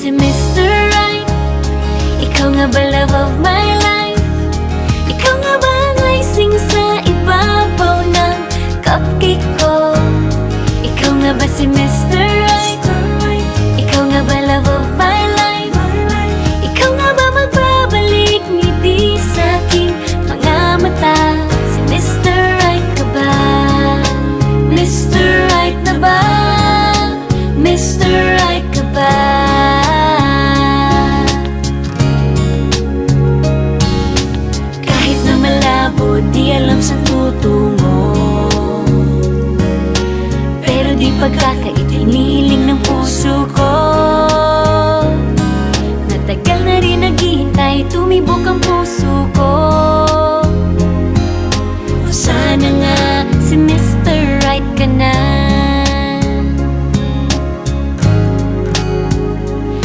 si Mr. Right? Ikaw nga ba love of my life? Ikaw nga ba ang icing sa ibabaw ng cupcake ko? Ikaw nga ba si Mr.